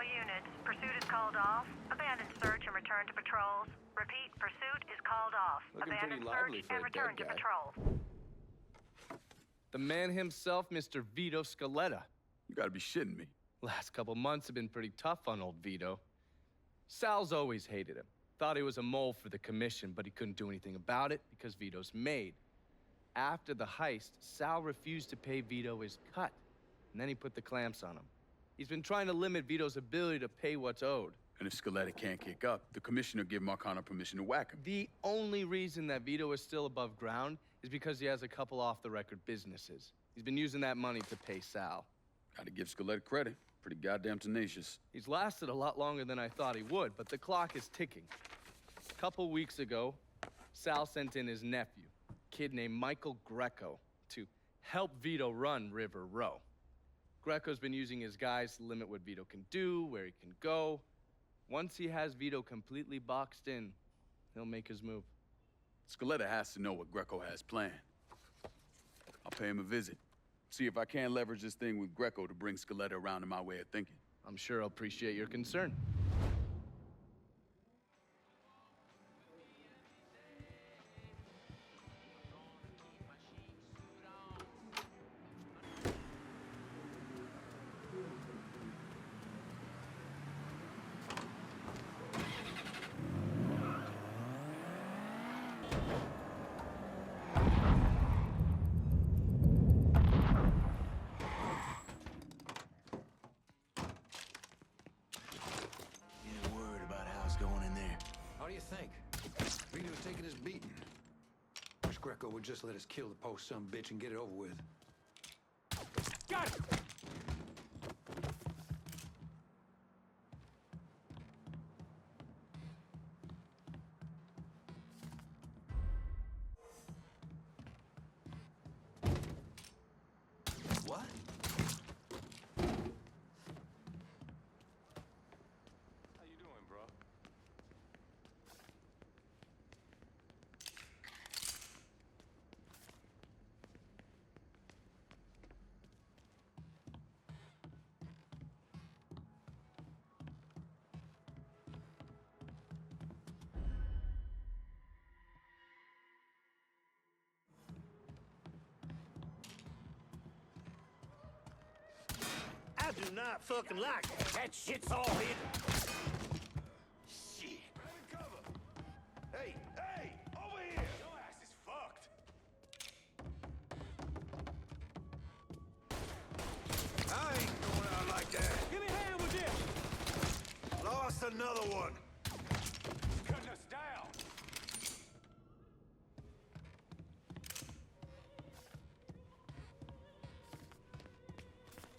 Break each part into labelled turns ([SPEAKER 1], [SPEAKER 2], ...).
[SPEAKER 1] All units, pursuit is called off. Abandon search and return to patrols. Repeat, pursuit is called off.
[SPEAKER 2] Looking
[SPEAKER 1] Abandon
[SPEAKER 2] pretty lively
[SPEAKER 1] search
[SPEAKER 2] for
[SPEAKER 1] and
[SPEAKER 2] a
[SPEAKER 1] return
[SPEAKER 2] dead
[SPEAKER 1] to
[SPEAKER 2] guy.
[SPEAKER 1] patrol.
[SPEAKER 2] The man himself, Mr. Vito Scaletta.
[SPEAKER 3] You gotta be shitting me.
[SPEAKER 2] Last couple months have been pretty tough on old Vito. Sal's always hated him. Thought he was a mole for the commission, but he couldn't do anything about it because Vito's made. After the heist, Sal refused to pay Vito his cut, and then he put the clamps on him. He's been trying to limit Vito's ability to pay what's owed.
[SPEAKER 3] And if Scaletta can't kick up, the commissioner give Marcano permission to whack him.
[SPEAKER 2] The only reason that Vito is still above ground is because he has a couple off-the-record businesses. He's been using that money to pay Sal.
[SPEAKER 3] Gotta give Scaletta credit. Pretty goddamn tenacious.
[SPEAKER 2] He's lasted a lot longer than I thought he would, but the clock is ticking. A couple weeks ago, Sal sent in his nephew, a kid named Michael Greco, to help Vito run River Row. Greco's been using his guys to limit what Vito can do, where he can go. Once he has Vito completely boxed in, he'll make his move.
[SPEAKER 3] Scaletta has to know what Greco has planned. I'll pay him a visit. See if I can leverage this thing with Greco to bring Scaletta around to my way of thinking.
[SPEAKER 2] I'm sure he'll appreciate your concern.
[SPEAKER 4] Greco would just let us kill the post son bitch and get it over with. Got it! What?
[SPEAKER 5] How you doing, bro?
[SPEAKER 6] I do not fucking like it. That shit's all hidden. Shit. Hey, hey, over here! Your ass is fucked. I ain't going out like that.
[SPEAKER 5] Give me a hand with this!
[SPEAKER 6] Lost another one.
[SPEAKER 5] He's cutting us down.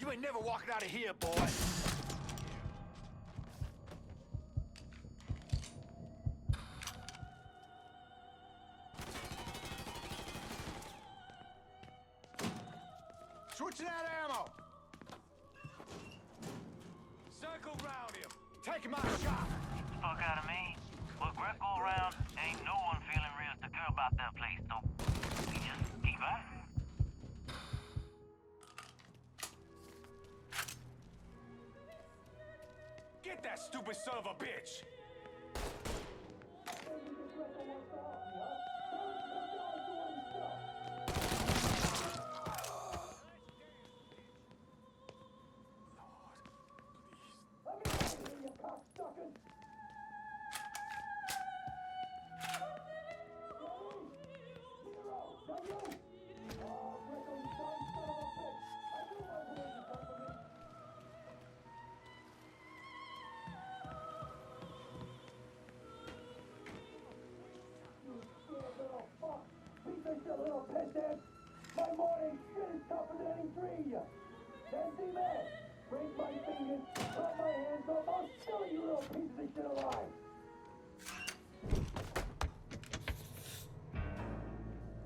[SPEAKER 6] You ain't never walking out of here, boy. Switching out ammo.
[SPEAKER 5] Circle round him.
[SPEAKER 6] Taking my shot.
[SPEAKER 7] Fuck out of me. With Greco around, ain't no one feeling real secure about that place, so we just keep at it.
[SPEAKER 5] Get that stupid son of a bitch!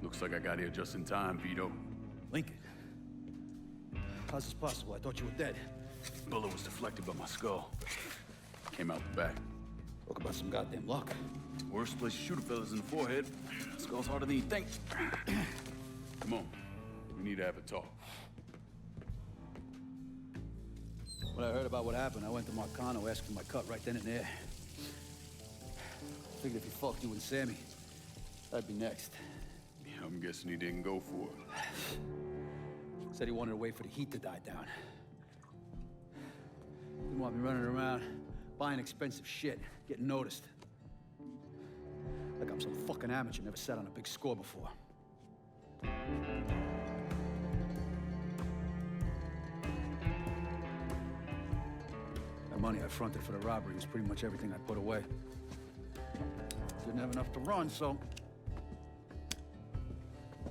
[SPEAKER 3] Looks like I got here just in time, Vito.
[SPEAKER 4] Lincoln. How's this possible? I thought you were dead.
[SPEAKER 3] Bullet was deflected by my skull. Came out the back.
[SPEAKER 4] Talk about some goddamn luck.
[SPEAKER 3] Worst place to shoot a fella's in the forehead. Skull's harder than you think. Come on. We need to have a talk.
[SPEAKER 8] When I heard about what happened, I went to Marcano asking my cut right then and there. Figured if he fucked you and Sammy, I'd be next.
[SPEAKER 3] Yeah, I'm guessing he didn't go for it.
[SPEAKER 8] Said he wanted to wait for the heat to die down. Didn't want me running around, buying expensive shit, getting noticed. Like I'm some fucking amateur, never sat on a big score before. The money I fronted for the robbery was pretty much everything I put away. Didn't have enough to run, so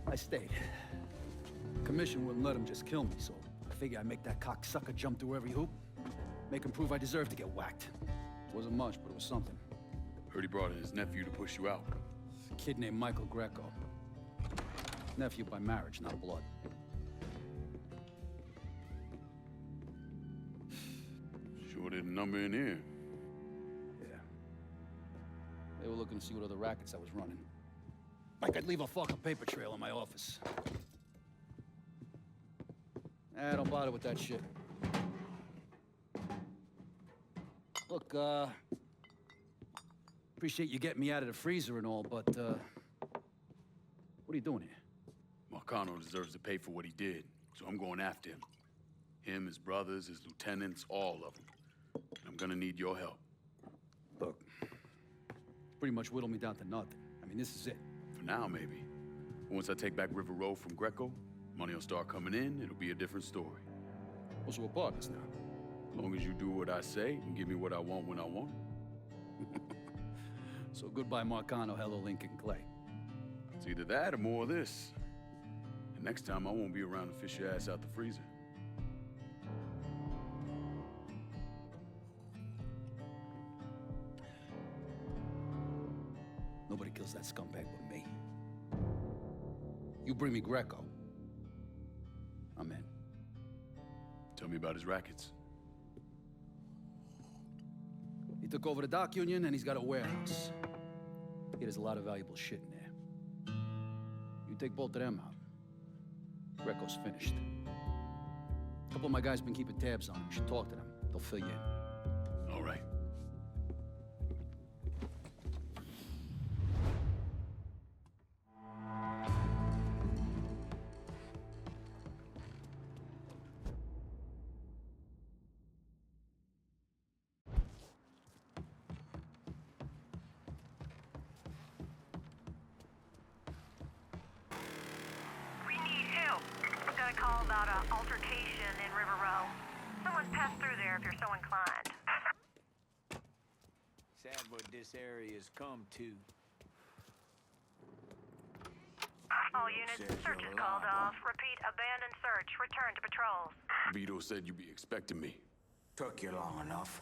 [SPEAKER 8] I stayed. Commission wouldn't let him just kill me, so I figured I'd make that cocksucker jump through every hoop. Make him prove I deserve to get whacked. Wasn't much, but it was something.
[SPEAKER 3] Heard he brought in his nephew to push you out.
[SPEAKER 8] A kid named Michael Greco. Nephew by marriage, not blood.
[SPEAKER 3] Sure didn't number in here.
[SPEAKER 8] Yeah. They were looking to see what other rackets I was running. Like I'd leave a fucking paper trail in my office. Don't bother with that shit. Look, appreciate you getting me out of the freezer and all, but, what are you doing here?
[SPEAKER 3] Marcano deserves to pay for what he did, so I'm going after him. Him, his brothers, his lieutenants, all of them. I'm gonna need your help.
[SPEAKER 8] Look, pretty much whittled me down to nothing. I mean, this is it.
[SPEAKER 3] For now, maybe. Once I take back River Road from Greco, money will start coming in, it'll be a different story.
[SPEAKER 8] Well, so we're partners now.
[SPEAKER 3] As long as you do what I say and give me what I want when I want it.
[SPEAKER 8] So goodbye, Marcano, hello, Lincoln Clay.
[SPEAKER 3] It's either that or more of this. And next time, I won't be around to fish your ass out the freezer.
[SPEAKER 8] Nobody kills that scumbag but me. You bring me Greco, I'm in.
[SPEAKER 3] Tell me about his rackets.
[SPEAKER 8] He took over the dock union and he's got a warehouse. He has a lot of valuable shit in there. You take both of them out, Greco's finished. A couple of my guys been keeping tabs on him. You should talk to them. They'll fill you in.
[SPEAKER 3] All right.
[SPEAKER 1] We need help. I've got a call about an altercation in River Row. Someone's passed through there if you're so inclined.
[SPEAKER 4] Sad what this area's come to.
[SPEAKER 1] All units,
[SPEAKER 4] Says
[SPEAKER 1] search
[SPEAKER 4] you're
[SPEAKER 1] is called
[SPEAKER 4] alive,
[SPEAKER 1] off. Repeat, abandoned search. Return to patrols.
[SPEAKER 3] Vito said you'd be expecting me.
[SPEAKER 4] Took you long enough.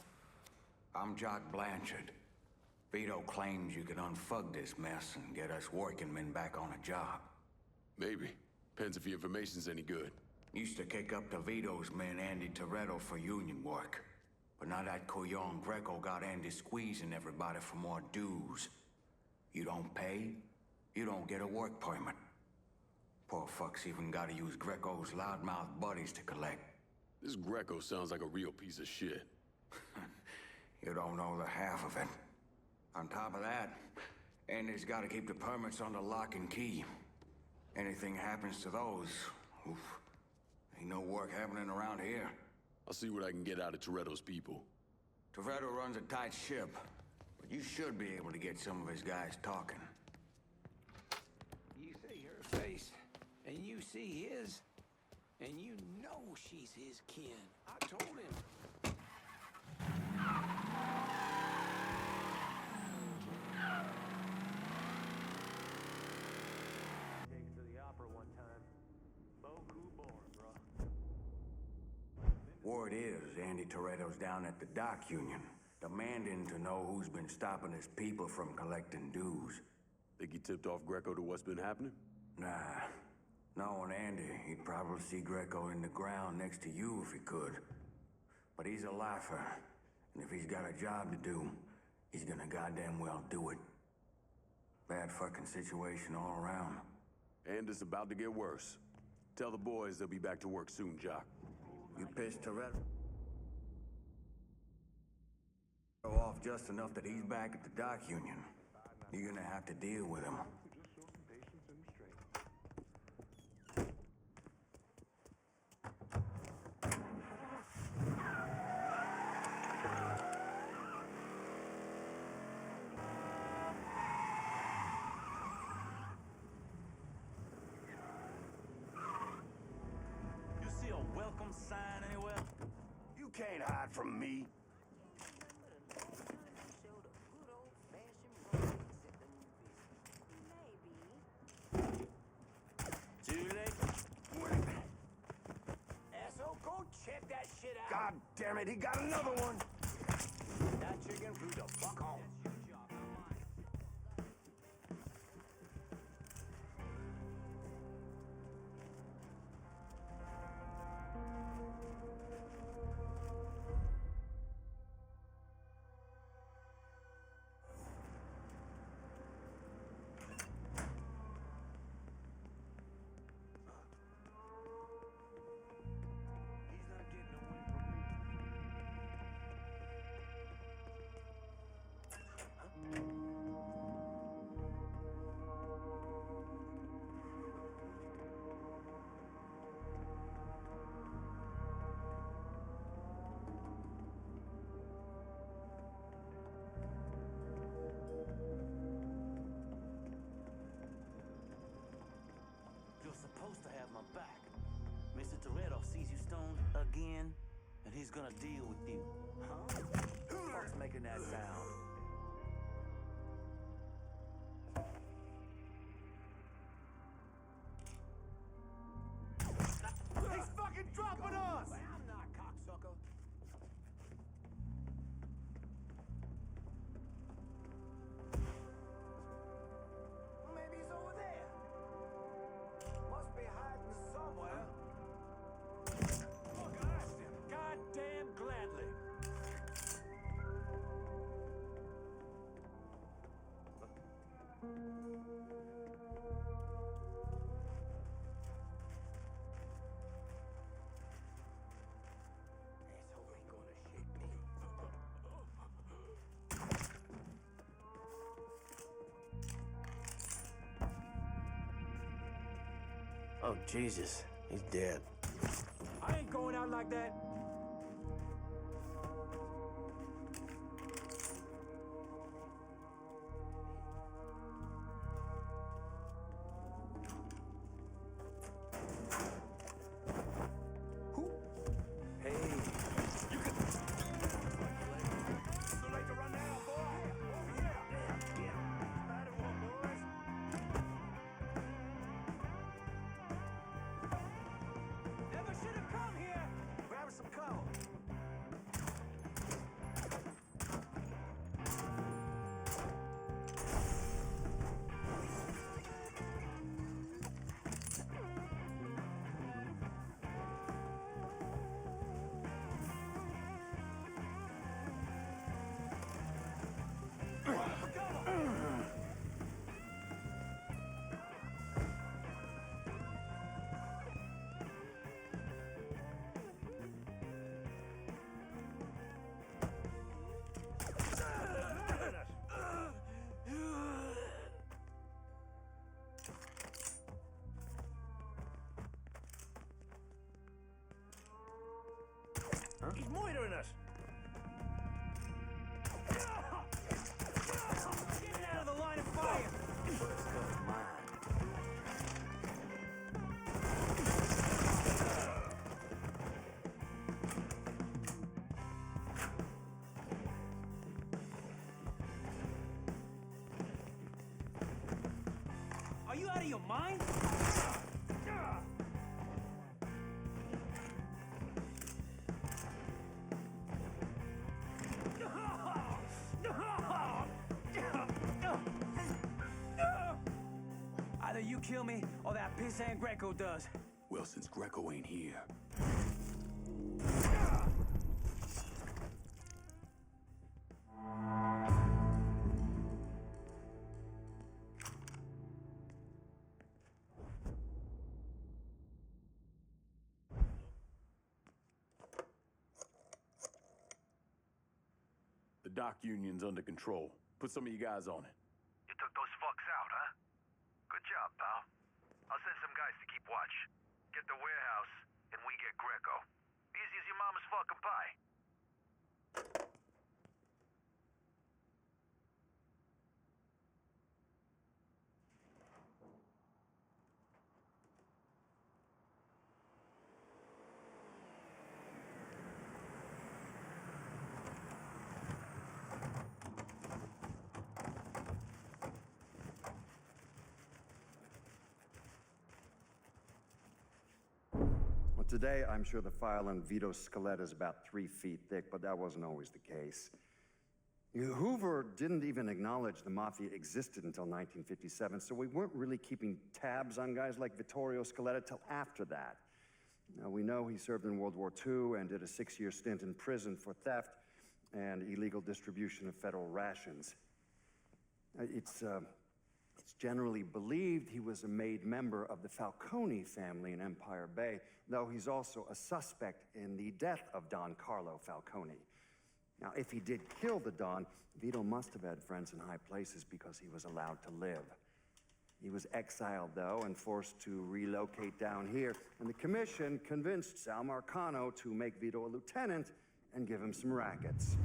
[SPEAKER 4] I'm Jock Blanchard. Vito claims you can unfug this mess and get us working men back on a job.
[SPEAKER 3] Maybe. Depends if the information's any good.
[SPEAKER 4] Used to kick up to Vito's men Andy Toretto for union work. But now that Couillon Greco got Andy squeezing everybody for more dues. You don't pay, you don't get a work permit. Poor fucks even gotta use Greco's loudmouth buddies to collect.
[SPEAKER 3] This Greco sounds like a real piece of shit.
[SPEAKER 4] You don't know the half of it. On top of that, Andy's gotta keep the permits under lock and key. Anything happens to those, oof, ain't no work happening around here.
[SPEAKER 3] I'll see what I can get out of Toretto's people.
[SPEAKER 4] Toretto runs a tight ship, but you should be able to get some of his guys talking.
[SPEAKER 9] You see her face, and you see his, and you know she's his kin. I told him.
[SPEAKER 5] To the opera one time. Boku boring, bro.
[SPEAKER 4] Word is Andy Toretto's down at the dock union, demanding to know who's been stopping his people from collecting dues.
[SPEAKER 3] Think he tipped off Greco to what's been happening?
[SPEAKER 4] Nah. Knowing Andy, he'd probably see Greco in the ground next to you if he could. But he's a lifer, and if he's got a job to do, he's gonna goddamn well do it. Bad fucking situation all around.
[SPEAKER 3] And it's about to get worse. Tell the boys they'll be back to work soon, Jock.
[SPEAKER 4] You pissed Toretto? Off just enough that he's back at the dock union. You're gonna have to deal with him.
[SPEAKER 6] You see a welcome sign anywhere? You can't hide from me. Too late. Asshole, go check that shit out. God damn it, he got another one. That chicken flew the fuck off. He's not getting away from me. You're supposed to have my back. Mr. Toretto sees you stoned again, and he's gonna deal with you. Huh? Who the fuck's making that sound? He's fucking dropping us! I'm not, cocksucker. Maybe he's over there. Must be hiding somewhere. Look, I asked him. Goddamn gladly. Asshole ain't gonna shake me. Oh, Jesus. He's dead. I ain't going out like that. Who? Hey. You can... Too late to run now, boy. Oh, yeah. Yeah. Light it one, boys. Never should have come here. Grab some cover. He's moitering us. Get out of the line of fire. First comes mine. Are you out of your mind? Either you kill me or that pissant Greco does.
[SPEAKER 3] Well, since Greco ain't here. The dock union's under control. Put some of you guys on it.
[SPEAKER 10] You took those fucks out, huh? Good job, pal. I'll send some guys to keep watch. Get the warehouse, and we get Greco. Easy as your mama's fucking pie.
[SPEAKER 11] Today, I'm sure the file on Vito's skeleton is about 3 feet thick, but that wasn't always the case. Hoover didn't even acknowledge the Mafia existed until 1957, so we weren't really keeping tabs on guys like Vittorio Scaletta till after that. Now, we know he served in World War II and did a 6-year stint in prison for theft and illegal distribution of federal rations. It's generally believed he was a made member of the Falcone family in Empire Bay, though he's also a suspect in the death of Don Carlo Falcone. Now, if he did kill the Don, Vito must have had friends in high places because he was allowed to live. He was exiled, though, and forced to relocate down here, and the commission convinced Sal Marcano to make Vito a lieutenant and give him some rackets.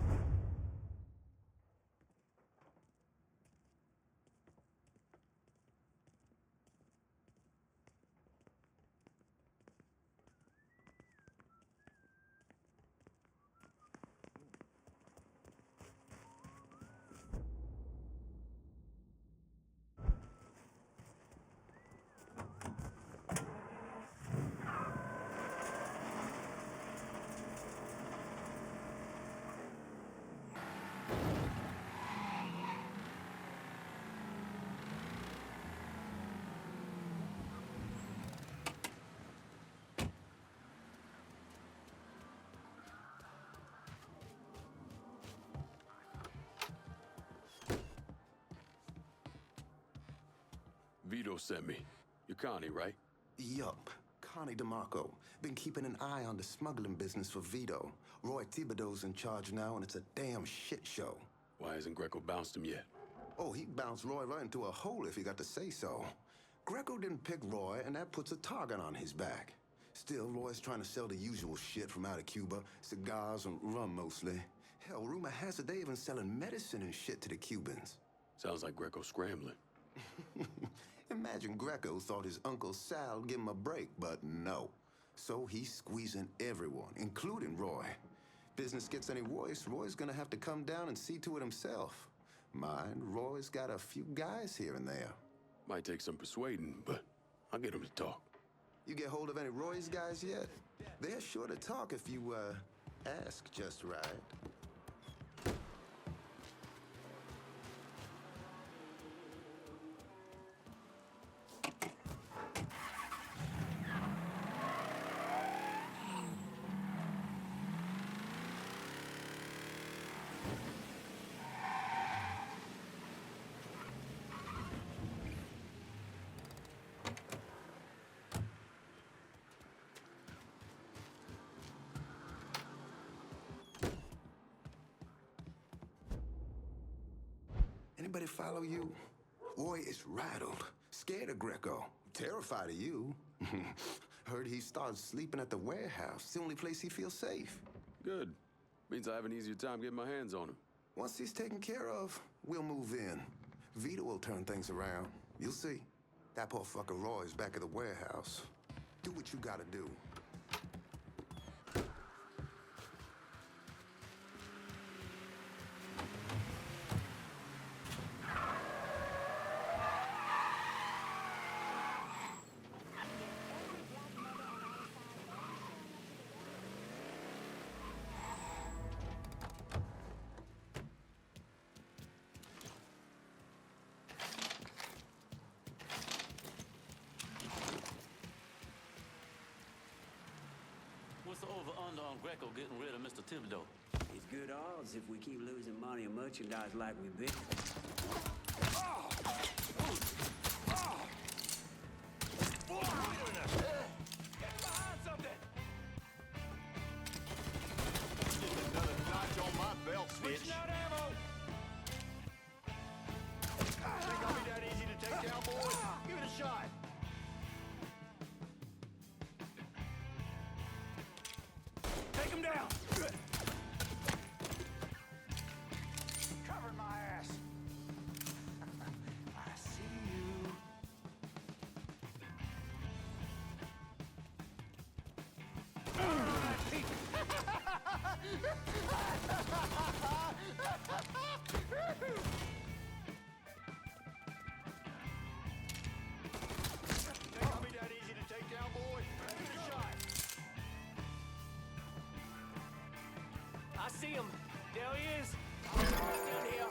[SPEAKER 3] Vito sent me. You're Connie, right?
[SPEAKER 12] Yup. Connie DeMarco. Been keeping an eye on the smuggling business for Vito. Roy Thibodeau's in charge now, and it's a damn shit show.
[SPEAKER 3] Why hasn't Greco bounced him yet?
[SPEAKER 12] Oh, he'd bounce Roy right into a hole if he got to say so. Greco didn't pick Roy, and that puts a target on his back. Still, Roy's trying to sell the usual shit from out of Cuba. Cigars and rum, mostly. Hell, rumor has it they even selling medicine and shit to the Cubans.
[SPEAKER 3] Sounds like Greco's scrambling.
[SPEAKER 12] Imagine Greco thought his Uncle Sal give him a break, but no. So he's squeezing everyone, including Roy. Business gets any worse, Roy's gonna have to come down and see to it himself. Mind, Roy's got a few guys here and there.
[SPEAKER 3] Might take some persuading, but I'll get him to talk.
[SPEAKER 12] You get hold of any Roy's guys yet? They're sure to talk if you, ask just right. Anybody follow you? Roy is rattled, scared of Greco, terrified of you. Heard he started sleeping at the warehouse. It's the only place he feels safe.
[SPEAKER 3] Good. Means I have an easier time getting my hands on him.
[SPEAKER 12] Once he's taken care of, we'll move in. Vito will turn things around. You'll see. That poor fucker Roy's back at the warehouse. Do what you gotta do.
[SPEAKER 6] What's the over-under on Greco getting rid of Mr. Thibodeau?
[SPEAKER 9] It's good odds if we keep losing money and merchandise like we've been.
[SPEAKER 10] Get behind something! Another notch on my belt, Switching out ammo!
[SPEAKER 6] shot. Take him down. Covered my ass. I see you. Can't be that easy to take down, boy. Give it a shot. I see him. There he is. Down here.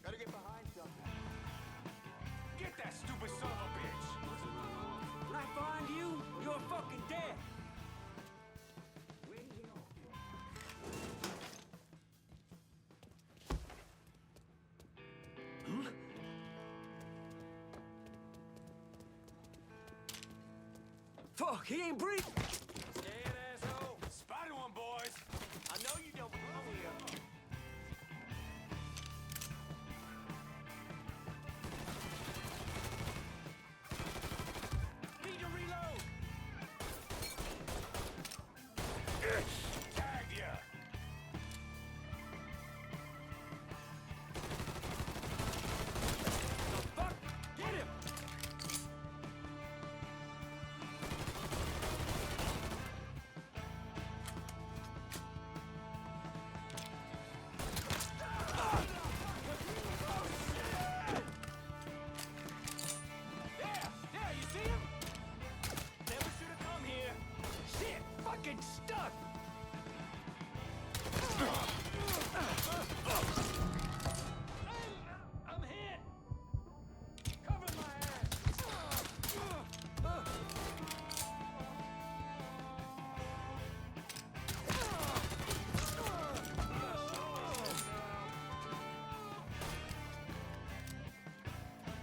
[SPEAKER 6] Gotta get behind something. Get that stupid son of a bitch! When I find you, you're fucking dead! Fuck, he ain't breathing! Scared asshole! Spider one, boys! I know you don't belong here. Need to reload! Tagged ya! The fuck? Get him! There, you see him? Never should have come here. Shit, fucking stuck! I'm hit! Cover my ass!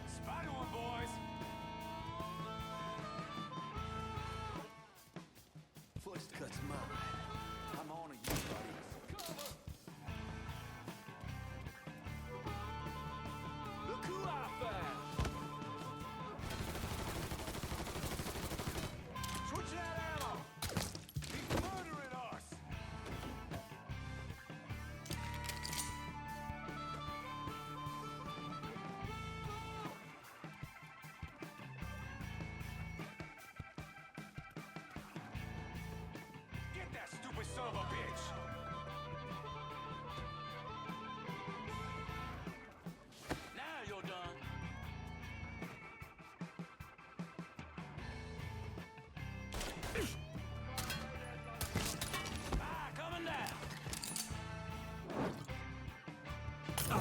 [SPEAKER 6] Spider one, boys! First cut's mine. I'm on to you, buddy. Look who I found! Switch that ammo! He's murdering us! Get that stupid son of a bitch! Now you're done. Coming down. It's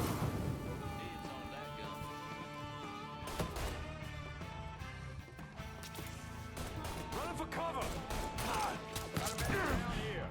[SPEAKER 6] on that gun. Running for cover. Got a man down here.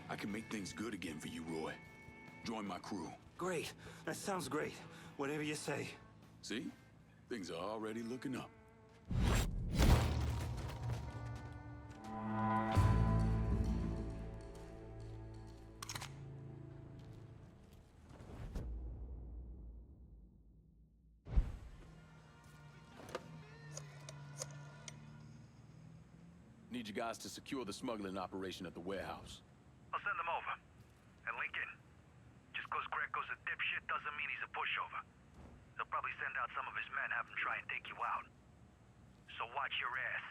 [SPEAKER 3] I can make things good again for you, Roy. Join my crew.
[SPEAKER 9] Great. That sounds great. Whatever you say.
[SPEAKER 3] See? Things are already looking up. Need you guys to secure the smuggling operation at the warehouse.
[SPEAKER 10] I'll send them over. And Lincoln, just cause Greco's a dipshit doesn't mean he's a pushover. He'll probably send out some of his men, have him try and take you out. So watch your ass.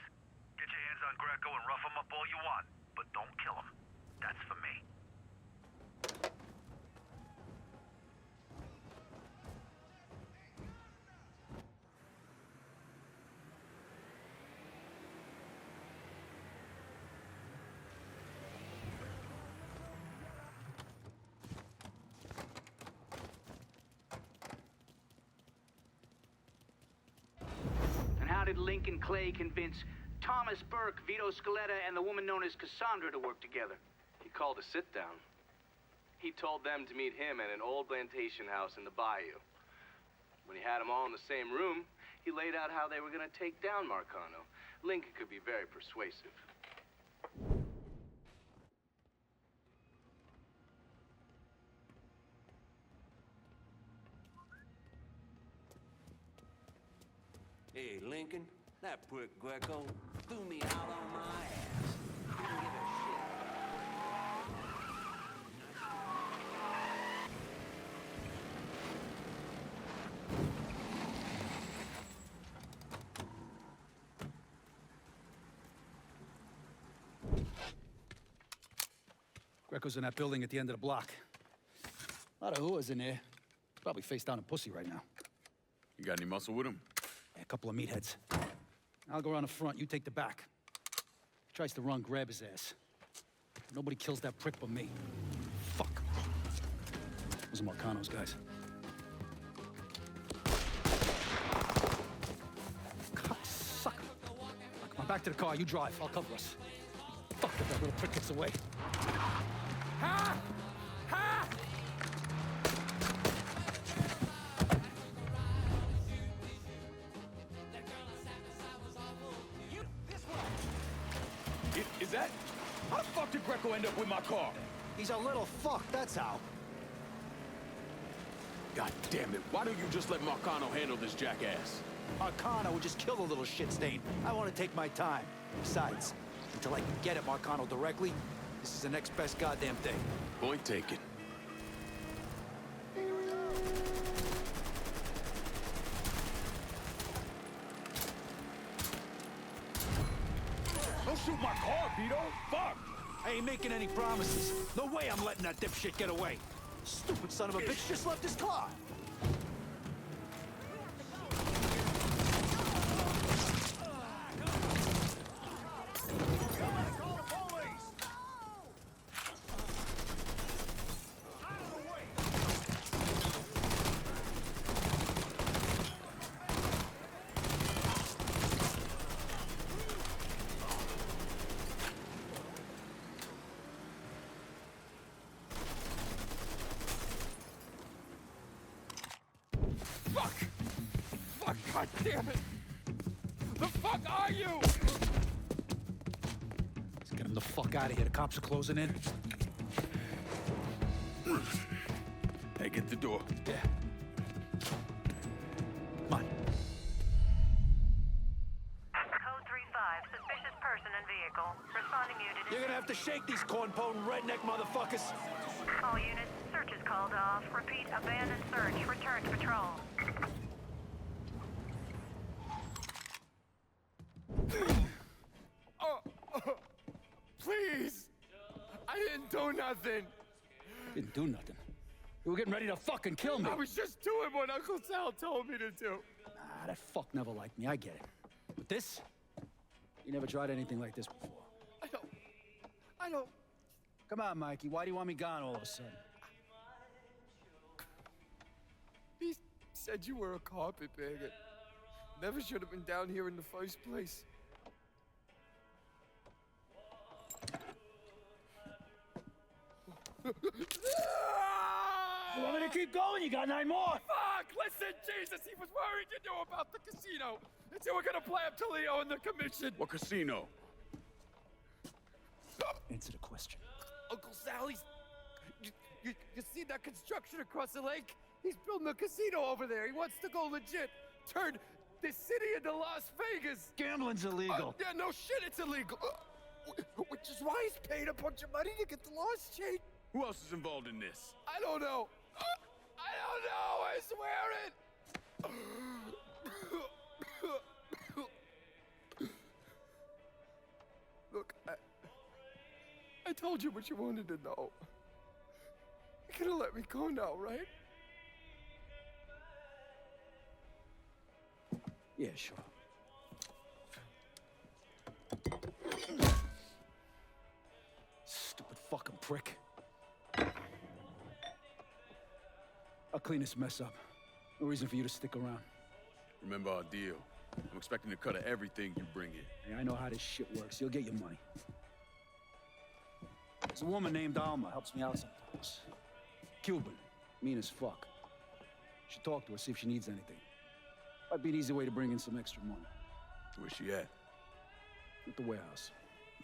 [SPEAKER 10] Get your hands on Greco and rough him up all you want, but don't kill him. That's for me.
[SPEAKER 6] How did Lincoln Clay convince Thomas Burke, Vito Scaletta, and the woman known as Cassandra to work together?
[SPEAKER 2] He called a sit-down. He told them to meet him at an old plantation house in the bayou. When he had them all in the same room, he laid out how they were going to take down Marcano. Lincoln could be very persuasive.
[SPEAKER 9] Hey, Lincoln, that prick Greco threw me out on my ass. Didn't give a shit.
[SPEAKER 8] Greco's in that building at the end of the block. A lot of whoas in there. Probably face down a pussy right now.
[SPEAKER 3] You got any muscle with him?
[SPEAKER 8] A couple of meatheads. I'll go around the front, you take the back. If he tries to run, grab his ass. Nobody kills that prick but me. Fuck. Those are Marcano's guys. Sucker. Come on, back to the car, you drive, I'll cover us. Fuck if that little prick gets away. Ha! Ha!
[SPEAKER 3] Is that? How the fuck did Greco end up with my car?
[SPEAKER 9] He's a little fuck, that's how.
[SPEAKER 3] God damn it, why don't you just let Marcano handle this jackass?
[SPEAKER 9] Marcano would just kill the little shit stain. I want to take my time. Besides, until I can get at Marcano directly, this is the next best goddamn thing.
[SPEAKER 3] Point taken. Don't shoot my car, Vito! Fuck!
[SPEAKER 9] I ain't making any promises. No way I'm letting that dipshit get away. Stupid son of a bitch just left his car.
[SPEAKER 3] God damn it! The fuck are you?
[SPEAKER 8] Let's get him the fuck out of here. The cops are closing in.
[SPEAKER 3] Hey, get the door.
[SPEAKER 8] Yeah. Come on.
[SPEAKER 1] Code 3-5, suspicious person and vehicle. Responding unit.
[SPEAKER 9] You're gonna have to shake these corn-pone redneck motherfuckers.
[SPEAKER 1] All units, search is called off. Repeat, abandoned search. Return to patrol.
[SPEAKER 3] Please! I didn't do nothing!
[SPEAKER 8] Didn't do nothing. You were getting ready to fucking kill me.
[SPEAKER 3] I was just doing what Uncle Sal told me to do.
[SPEAKER 8] Ah, that fuck never liked me, I get it. But this? You never tried anything like this before.
[SPEAKER 3] I don't...
[SPEAKER 8] Come on, Mikey, why do you want me gone all of a sudden?
[SPEAKER 3] He said you were a carpetbagger.
[SPEAKER 13] Never should have been down here in the first place.
[SPEAKER 6] You want me to keep going? You got 9 more.
[SPEAKER 13] Fuck! Listen, Jesus, he was worried you knew about the casino. And so we're gonna play up to Leo and the commission.
[SPEAKER 3] What casino?
[SPEAKER 8] Answer the question.
[SPEAKER 13] Uncle Sally's... You see that construction across the lake? He's building a casino over there. He wants to go legit. Turn this city into Las Vegas.
[SPEAKER 8] Gambling's illegal.
[SPEAKER 13] Yeah, no shit, it's illegal. Which is why he's paid a bunch of money to get the laws changed.
[SPEAKER 3] Who else is involved in this?
[SPEAKER 13] I don't know. I don't know, I swear it. Look, I told you what you wanted to know. You're gonna let me go now, right?
[SPEAKER 8] Yeah, sure. Stupid fucking prick. I'll clean this mess up. No reason for you to stick around.
[SPEAKER 3] Remember our deal. I'm expecting a cut of everything you bring in.
[SPEAKER 8] Hey, I know how this shit works. You'll get your money. There's a woman named Alma, helps me out sometimes. Cuban, mean as fuck. Should talk to her, see if she needs anything. Might be an easy way to bring in some extra money.
[SPEAKER 3] Where's she at?
[SPEAKER 8] At the warehouse.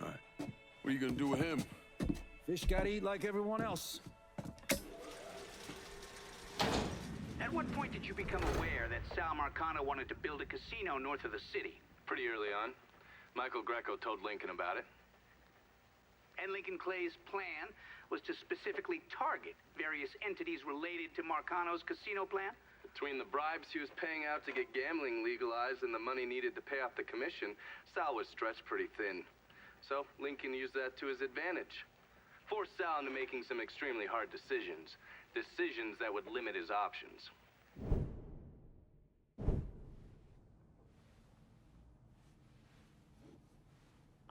[SPEAKER 3] All right. What are you gonna do with him?
[SPEAKER 8] Fish gotta eat like everyone else.
[SPEAKER 14] At what point did you become aware that Sal Marcano wanted to build a casino north of the city?
[SPEAKER 2] Pretty early on. Michael Greco told Lincoln about it.
[SPEAKER 14] And Lincoln Clay's plan was to specifically target various entities related to Marcano's casino plan?
[SPEAKER 2] Between the bribes he was paying out to get gambling legalized and the money needed to pay off the commission, Sal was stretched pretty thin. So Lincoln used that to his advantage. Forced Sal into making some extremely hard decisions. Decisions that would limit his options.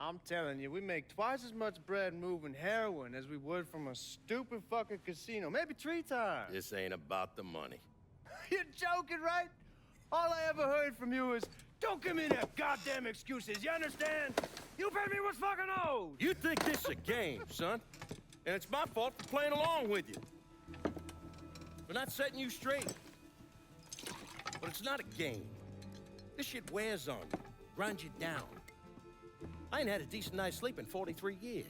[SPEAKER 15] I'm telling you, we make twice as much bread moving heroin as we would from a stupid fucking casino. Maybe 3 times.
[SPEAKER 16] This ain't about the money.
[SPEAKER 15] You're joking, right? All I ever heard from you is, don't give me that goddamn excuses, you understand? You pay me what's fucking owed!
[SPEAKER 16] You think this is a game, son? And it's my fault for playing along with you. For not setting you straight. But it's not a game. This shit wears on you, grinds you down. I ain't had a decent night's sleep in 43 years.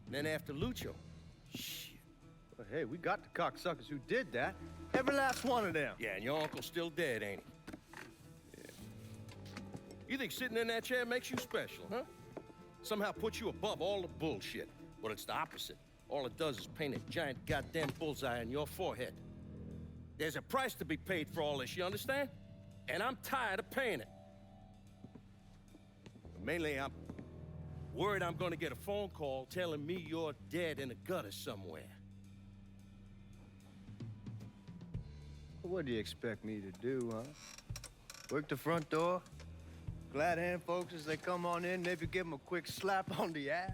[SPEAKER 16] And then after Lucho, shit.
[SPEAKER 15] But hey, we got the cocksuckers who did that. Every last one of them.
[SPEAKER 16] Yeah, and your uncle's still dead, ain't he? Yeah. You think sitting in that chair makes you special, huh? Somehow puts you above all the bullshit. But it's the opposite. All it does is paint a giant goddamn bullseye on your forehead. There's a price to be paid for all this, you understand? And I'm tired of paying it. Mainly, I'm worried I'm gonna get a phone call telling me you're dead in a gutter somewhere.
[SPEAKER 15] What do you expect me to do, huh? Work the front door? Glad hand folks as they come on in, maybe give them a quick slap on the ass?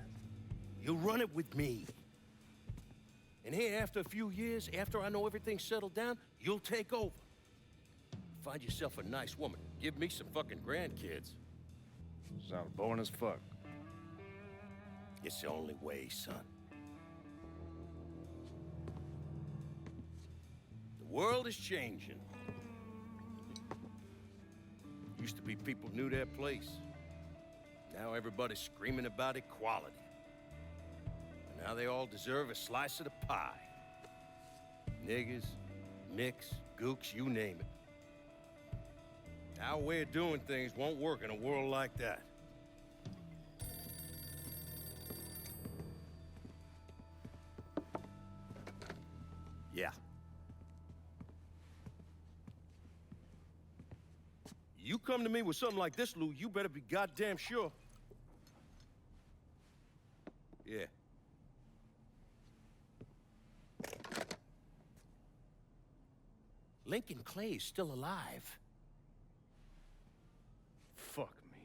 [SPEAKER 16] You run it with me. And here, after a few years, after I know everything's settled down, you'll take over. Find yourself a nice woman. Give me some fucking grandkids.
[SPEAKER 15] Sounds boring as fuck.
[SPEAKER 16] It's the only way, son. The world is changing. Used to be people knew their place. Now everybody's screaming about equality. And now they all deserve a slice of the pie. Niggers, mix, gooks, you name it. Our way of doing things won't work in a world like that. Yeah. You come to me with something like this, Lou, you better be goddamn sure. Yeah. Lincoln Clay is still alive.
[SPEAKER 15] Fuck me.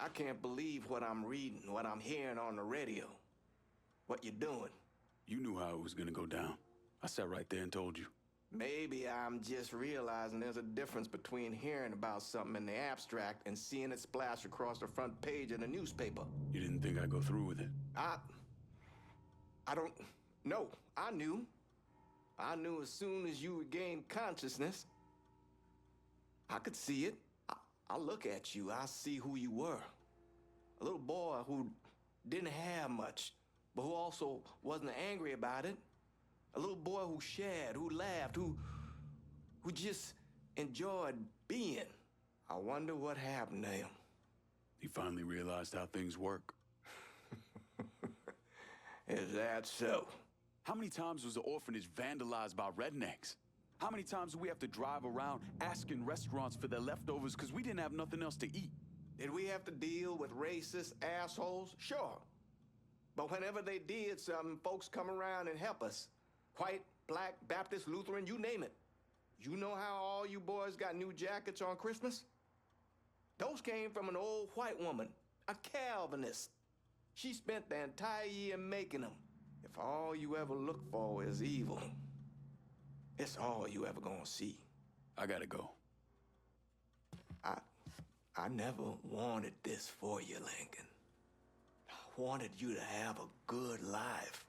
[SPEAKER 17] I can't believe what I'm reading, what I'm hearing on the radio. What you doing?
[SPEAKER 3] You knew how it was gonna go down. I sat right there and told you.
[SPEAKER 17] Maybe I'm just realizing there's a difference between hearing about something in the abstract and seeing it splash across the front page of the newspaper.
[SPEAKER 3] You didn't think I'd go through with it?
[SPEAKER 17] I don't know. I knew. I knew as soon as you regained consciousness. I could see it. I look at you, I see who you were. A little boy who didn't have much, but who also wasn't angry about it. A little boy who shared, who laughed, who just enjoyed being. I wonder what happened to him.
[SPEAKER 3] He finally realized how things work.
[SPEAKER 17] Is that so?
[SPEAKER 3] How many times was the orphanage vandalized by rednecks? How many times do we have to drive around asking restaurants for their leftovers because we didn't have nothing else to eat?
[SPEAKER 17] Did we have to deal with racist assholes? Sure. But whenever they did something, folks come around and help us. White, black, Baptist, Lutheran, you name it. You know how all you boys got new jackets on Christmas? Those came from an old white woman, a Calvinist. She spent the entire year making them. If all you ever look for is evil, it's all you ever gonna see.
[SPEAKER 3] I gotta go.
[SPEAKER 17] I never wanted this for you, Lincoln. I wanted you to have a good life.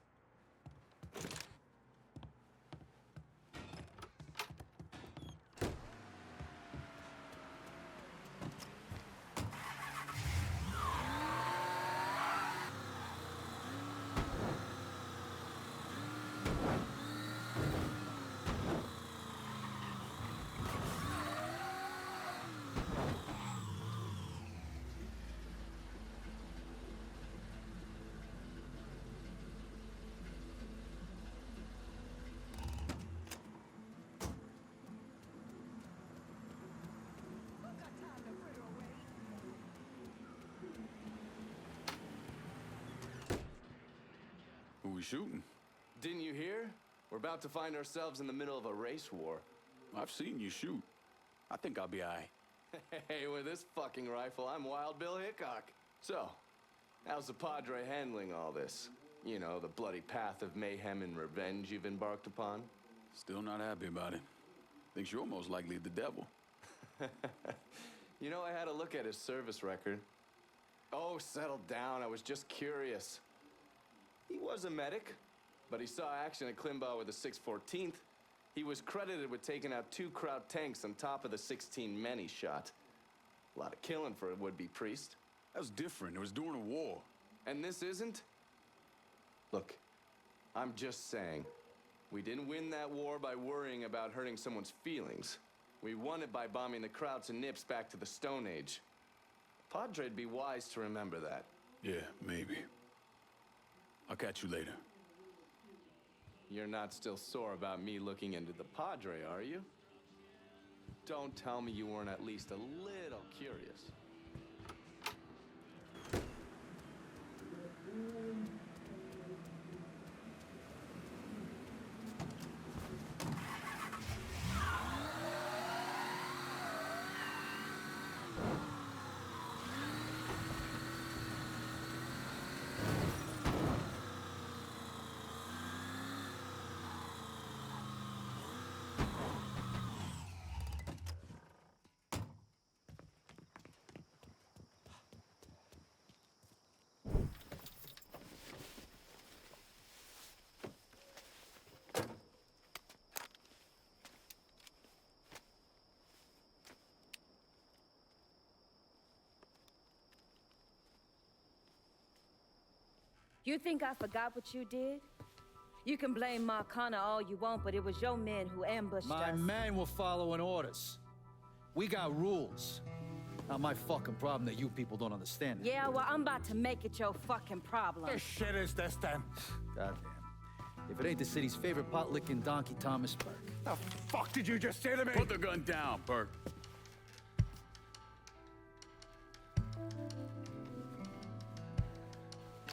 [SPEAKER 3] Who we shooting?
[SPEAKER 2] Didn't you hear? We're about to find ourselves in the middle of a race war.
[SPEAKER 3] I've seen you shoot. I think I'll be all right.
[SPEAKER 2] Hey, with this fucking rifle, I'm Wild Bill Hickok. So, how's the Padre handling all this? You know, the bloody path of mayhem and revenge you've embarked upon?
[SPEAKER 3] Still not happy about it. Thinks you're most likely the devil.
[SPEAKER 2] You know, I had a look at his service record. Oh, settle down. I was just curious. He was a medic, but he saw action at Klimbaugh with the 614th. He was credited with taking out 2 Kraut tanks on top of the 16 men he shot. A lot of killing for a would-be priest.
[SPEAKER 3] That was different. It was during a war.
[SPEAKER 2] And this isn't? Look, I'm just saying, we didn't win that war by worrying about hurting someone's feelings. We won it by bombing the Krauts and Nips back to the Stone Age. Padre'd be wise to remember that.
[SPEAKER 3] Yeah, maybe. I'll catch you later.
[SPEAKER 2] You're not still sore about me looking into the Padre, are you? Don't tell me you weren't at least a little curious.
[SPEAKER 18] You think I forgot what you did? You can blame Marcana all you want, but it was your men who ambushed us.
[SPEAKER 9] My men were following orders. We got rules. Not my fucking problem that you people don't understand it.
[SPEAKER 18] Yeah, well, I'm about to make it your fucking problem.
[SPEAKER 9] What shit is this, then? Goddamn. If it ain't the city's favorite pot-licking donkey, Thomas Burke.
[SPEAKER 16] The fuck did you just say to me?
[SPEAKER 3] Put the gun down, Burke.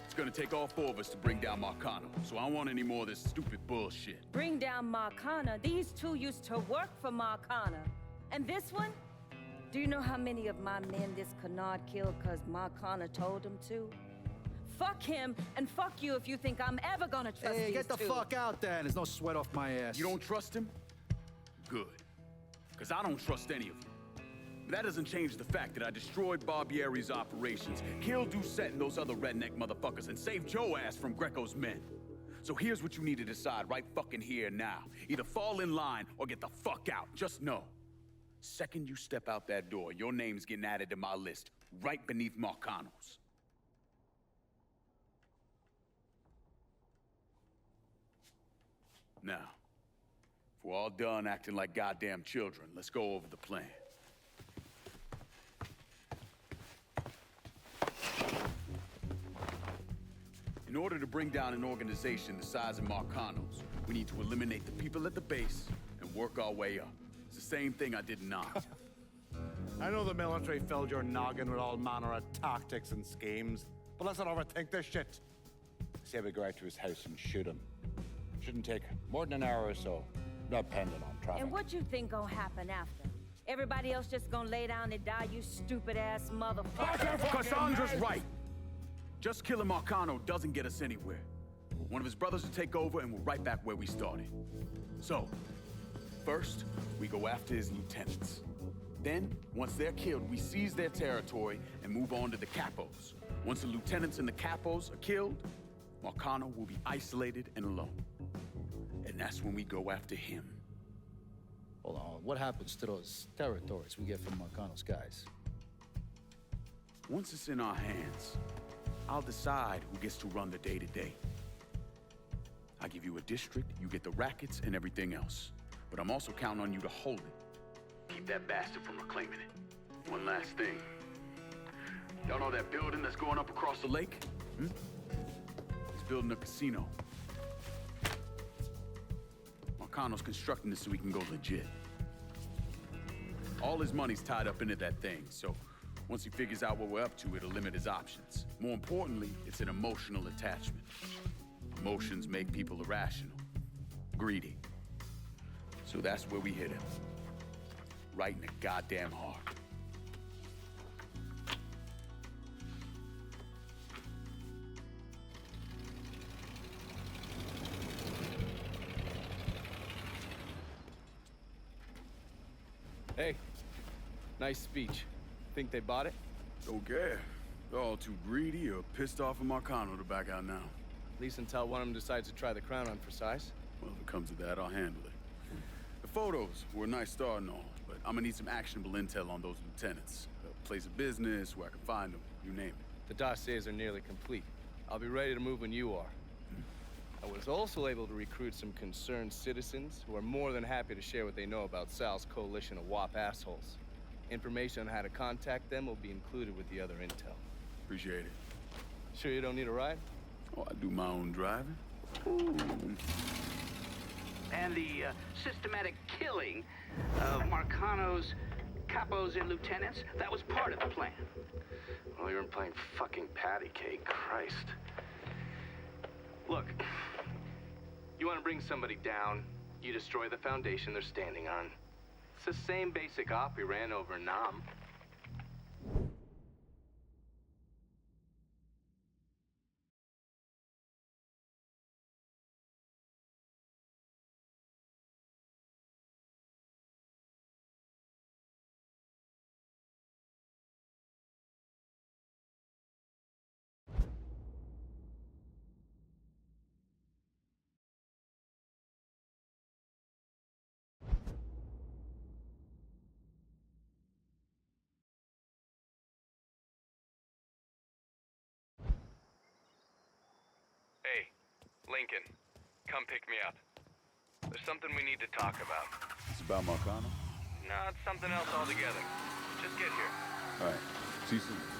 [SPEAKER 3] It's gonna take all 4 of us to bring down Marcano, so I don't want any more of this stupid bullshit.
[SPEAKER 18] Bring down Marcana. These 2 used to work for Marcana. And this one? Do you know how many of my men this canard killed because Marcana told him to? Fuck him, and fuck you if you think I'm ever gonna trust
[SPEAKER 9] Hey,
[SPEAKER 18] these
[SPEAKER 9] get the
[SPEAKER 18] two.
[SPEAKER 9] fuck out then. There's no sweat off my ass.
[SPEAKER 3] You don't trust him? Good. Because I don't trust any of you. But that doesn't change the fact that I destroyed Barbieri's operations, killed Doucette and those other redneck motherfuckers, and saved Joe ass from Greco's men. So here's what you need to decide right fucking here now. Either fall in line or get the fuck out. Just know. Second you step out that door, your name's getting added to my list, right beneath Marcano's. Now, if we're all done acting like goddamn children, let's go over the plan. In order to bring down an organization the size of Marcano's, we need to eliminate the people at the base and work our way up. It's the same thing I did in Oz.
[SPEAKER 19] I know the military filled your noggin with all manner of tactics and schemes, but let's not overthink this shit. Say we go out to his house and shoot him. Shouldn't take more than an hour or so, depending on traffic.
[SPEAKER 18] And what you think gonna happen after? Everybody else just gonna lay down and die, you stupid-ass motherfucker?
[SPEAKER 3] Cassandra's right! Just killing Marcano doesn't get us anywhere. One of his brothers will take over and we're right back where we started. So, first, we go after his lieutenants. Then, once they're killed, we seize their territory and move on to the capos. Once the lieutenants and the capos are killed, Marcano will be isolated and alone. And that's when we go after him.
[SPEAKER 8] Hold on, what happens to those territories we get from Marcano's guys?
[SPEAKER 3] Once it's in our hands, I'll decide who gets to run the day-to-day. I give you a district, you get the rackets and everything else. But I'm also counting on you to hold it. Keep that bastard from reclaiming it. One last thing. Y'all know that building that's going up across the lake? He's building a casino. Marcano's constructing this so he can go legit. All his money's tied up into that thing, so once he figures out what we're up to, it'll limit his options. More importantly, it's an emotional attachment. Emotions make people irrational, greedy. So that's where we hit him. Right in the goddamn heart.
[SPEAKER 2] Hey, nice speech. Think they bought it?
[SPEAKER 3] Don't care. They're all too greedy or pissed off at Marcano to back out now.
[SPEAKER 2] At least until one of them decides to try the crown on for size.
[SPEAKER 3] Well, if it comes to that, I'll handle it. The photos were a nice start and all, but I'm gonna need some actionable intel on those lieutenants. A place of business, where I can find them, you name it.
[SPEAKER 2] The dossiers are nearly complete. I'll be ready to move when you are. I was also able to recruit some concerned citizens who are more than happy to share what they know about Sal's coalition of WAP assholes. Information on how to contact them will be included with the other intel.
[SPEAKER 3] Appreciate it.
[SPEAKER 2] Sure you don't need a ride?
[SPEAKER 3] Oh, I do my own driving.
[SPEAKER 14] Ooh. And the systematic killing of Marcano's capos and lieutenants, that was part of the plan.
[SPEAKER 20] Well, you're playing fucking patty cake, Christ.
[SPEAKER 2] Look, you want to bring somebody down, you destroy the foundation they're standing on. It's the same basic op we ran over in Nam. Hey, Lincoln, come pick me up. There's something we need to talk about.
[SPEAKER 3] It's about Marcano?
[SPEAKER 2] No, it's something else altogether. Just get here.
[SPEAKER 3] All right. See you soon.